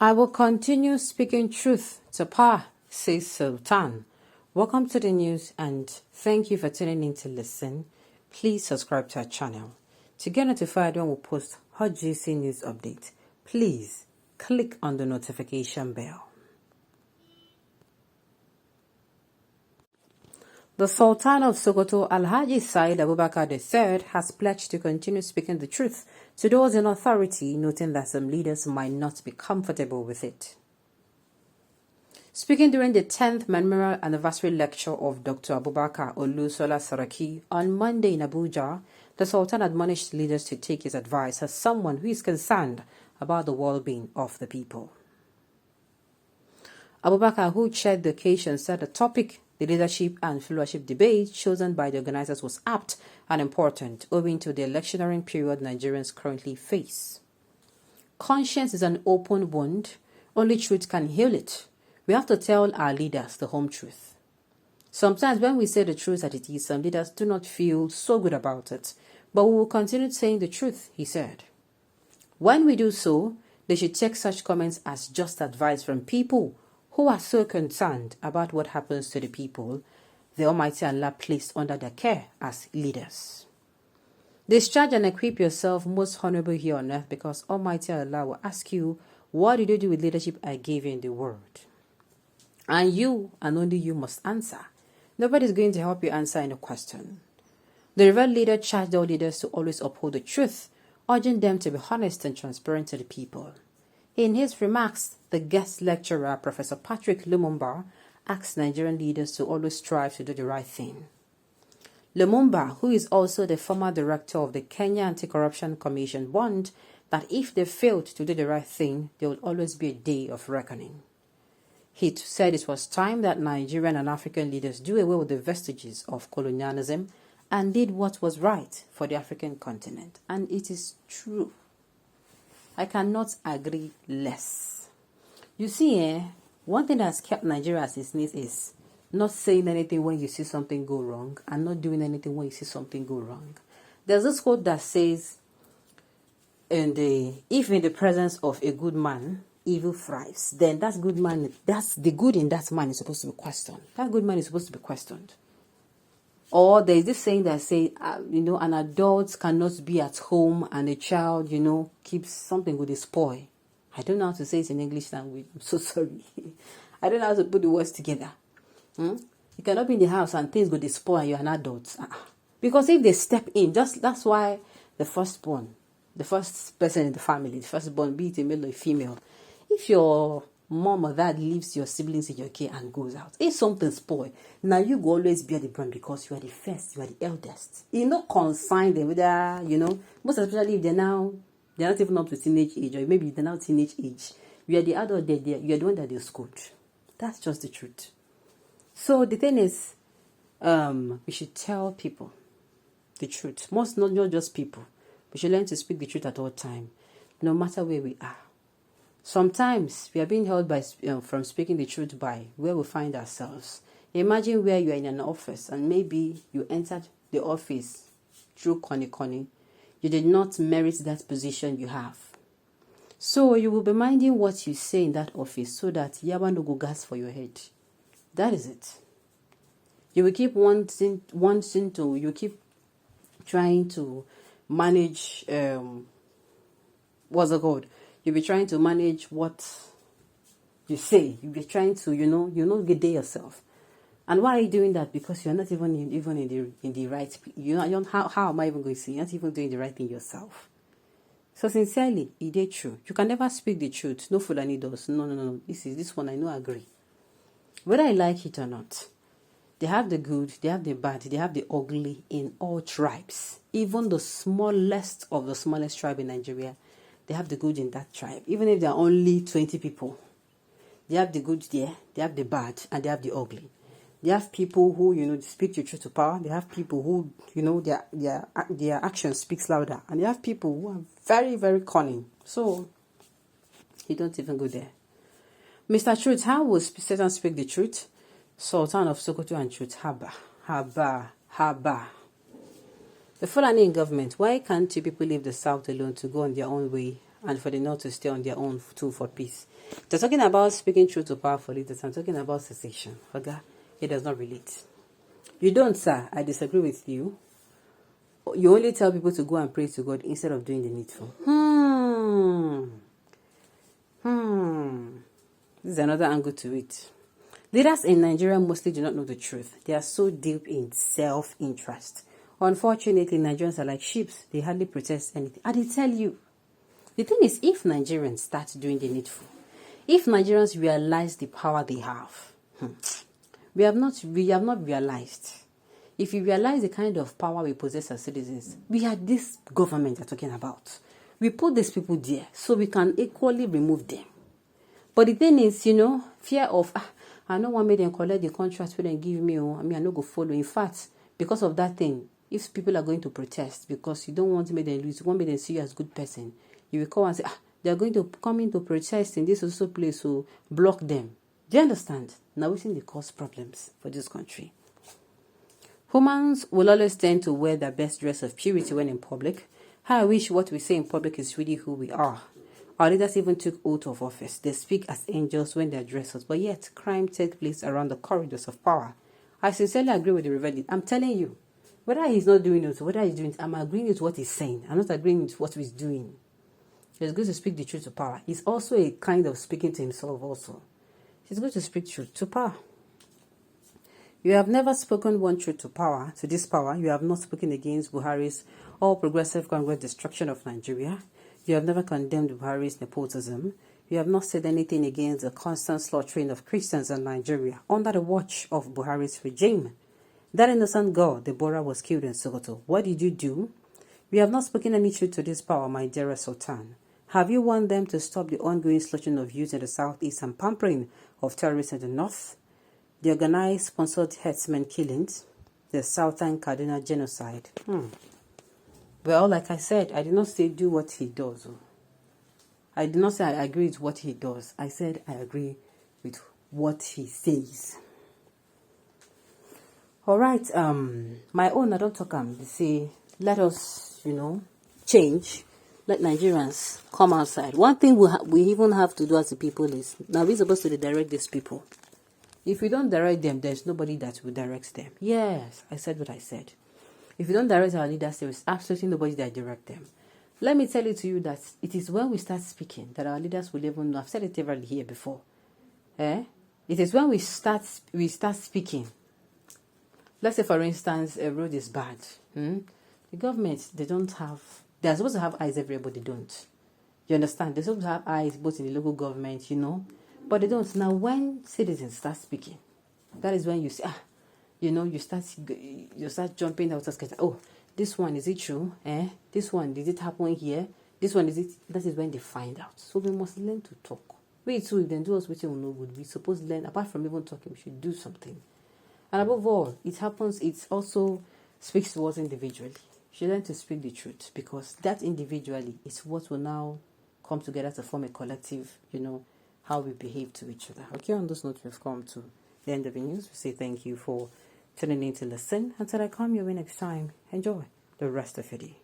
I will continue speaking truth to power, says Sultan. Welcome to the news and thank you for tuning in to listen. Please subscribe to our channel. To get notified when we post hot juicy news updates, please click on the notification bell. The Sultan of Sokoto, Alhaji Said Abubakar III, has pledged to continue speaking the truth to those in authority, noting that some leaders might not be comfortable with it. Speaking during the 10th Memorial Anniversary Lecture of Dr. Abubakar Olusola Saraki on Monday in Abuja, the Sultan admonished leaders to take his advice as someone who is concerned about the well-being of the people. Abubakar, who chaired the occasion, said the topic, the leadership and followership debate chosen by the organizers, was apt and important owing to the electioneering period Nigerians currently face. Conscience is an open wound. Only truth can heal it. We have to tell our leaders the home truth. Sometimes when we say the truth as it is, some leaders do not feel so good about it, but we will continue saying the truth, he said. When we do so, they should take such comments as just advice from people who are so concerned about what happens to the people the Almighty Allah placed under their care as leaders. Discharge and equip yourself most honorable here on earth, because Almighty Allah will ask you, what did you do with leadership I gave you in the world? And you, and only you, must answer. Nobody is going to help you answer any question. The revered leader charged all leaders to always uphold the truth, urging them to be honest and transparent to the people. In his remarks, the guest lecturer, Professor Patrick Lumumba, asked Nigerian leaders to always strive to do the right thing. Lumumba, who is also the former director of the Kenya Anti-Corruption Commission, warned that if they failed to do the right thing, there will always be a day of reckoning. He said it was time that Nigerian and African leaders do away with the vestiges of colonialism and did what was right for the African continent. And it is true. I cannot agree less. You see, one thing that's kept Nigeria as it is not saying anything when you see something go wrong and not doing anything when you see something go wrong. There's this quote that says, if in the presence of a good man, evil thrives, then that's the good in that man is supposed to be questioned. That good man is supposed to be questioned. Or there's this saying that says, an adult cannot be at home and a child, keeps something with a spoil. I don't know how to say it in English language. I'm so sorry. I don't know how to put the words together. You cannot be in the house and things go to spoil and you're an adult. Because if they step in, that's why the firstborn, the first person in the family, the firstborn, be it a male or a female, if your mom or dad leaves your siblings in your care and goes out, if something spoil, now you go always bear the brunt because you are the first, you are the eldest. You not consign them whether, most especially if they're not even up to teenage age, or maybe they're now teenage age. You are the adult, you are the one that they scold. That's just the truth. So the thing is, we should tell people the truth. Not just people. We should learn to speak the truth at all time, no matter where we are. Sometimes we are being held by from speaking the truth by where we find ourselves. Imagine where you are in an office and maybe you entered the office through conning. You did not merit that position you have. So you will be minding what you say in that office so that Yawa no go gas for your head. That is it. You will keep wanting to, you keep trying to manage, what's it called? You'll be trying to manage what you say. You'll be trying to, get there yourself. And why are you doing that? Because you're not even in the right. How am I even going to say? You're not even doing the right thing yourself. So sincerely, it is true. You can never speak the truth. No Fulani does. No. This one I know agree. Whether I like it or not, they have the good, they have the bad, they have the ugly in all tribes. Even the smallest of the smallest tribe in Nigeria, they have the good in that tribe. Even if there are only 20 people, they have the good there, they have the bad, and they have the ugly. They have people who, speak the truth to power. They have people who, their action speaks louder. And they have people who are very, very cunning. So, you don't even go there. Mr. Truth, how will Satan speak the truth? Sultan of Sokoto and Truth, Haba. The Fulani in government, why can't you people leave the South alone to go on their own way and for the North to stay on their own too for peace. They're talking about speaking truth to power for leaders. I'm talking about cessation. Okay? It does not relate. You don't, sir. I disagree with you. You only tell people to go and pray to God instead of doing the needful. This is another angle to it. Leaders in Nigeria mostly do not know the truth. They are so deep in self-interest. Unfortunately, Nigerians are like sheep. They hardly protest anything. And they tell you. The thing is, if Nigerians start doing the needful, if Nigerians realize the power they have, we have not realized. If you realize the kind of power we possess as citizens, we are this government you're talking about. We put these people there so we can equally remove them. But the thing is, fear of, I don't want me to collect the contract when they give me, I no go follow. In fact, because of that thing, if people are going to protest because you don't want to make them lose, you want me to see you as a good person, you will call and say, they're going to come into protest in this also place, so block them. Do you understand? Now we think they cause problems for this country. Humans will always tend to wear their best dress of purity when in public. How I wish what we say in public is really who we are. Our leaders even took oath of office. They speak as angels when they address us, but yet crime takes place around the corridors of power. I sincerely agree with the Reverend. I'm telling you, whether he's not doing it, whether he's doing it, I'm agreeing with what he's saying. I'm not agreeing with what he's doing. He's going to speak the truth to power. He's also a kind of speaking to himself also. He's going to speak truth to power. You have never spoken one truth to power, to this power. You have not spoken against Buhari's all-progressive Congress destruction of Nigeria. You have never condemned Buhari's nepotism. You have not said anything against the constant slaughtering of Christians in Nigeria under the watch of Buhari's regime. That innocent girl, Deborah, was killed in Sokoto. What did you do? You have not spoken any truth to this power, my dear Sultan. Have you warned them to stop the ongoing slaughtering of youth in the southeast and pampering of terrorists in the north? The organized, sponsored herdsmen killings, the Sultan Kaduna genocide. Well, like I said, I did not say do what he does. I did not say I agree with what he does. I said I agree with what he says. All right, my own, I don't talk, they say, let us, change. Let Nigerians come outside. One thing we even have to do as a people is, now we're supposed to direct these people. If we don't direct them, there's nobody that will direct them. Yes, I said what I said. If you don't direct our leaders, there is absolutely nobody that direct them. Let me tell it to you that it is when we start speaking that our leaders will even know. I've said it several here before. It is when we start speaking. Let's say, for instance, a road is bad. The government, they're supposed to have eyes everywhere, but they don't. You understand? They're supposed to have eyes both in the local government, but they don't. Now, when citizens start speaking, that is when you say, you start jumping out. Oh, this one, is it true? This one, did it happen here? This one, is it? That is when they find out. So we must learn to talk. We too, if they do us what we know good, we supposed to learn. Apart from even talking, we should do something. And above all, it also speaks to us individually. We should learn to speak the truth, because that individually is what will now come together to form a collective, how we behave to each other. Okay, on those notes, we've come to the end of the news. We say thank you for tuning in to listen. Until I come your way next time, enjoy the rest of your day.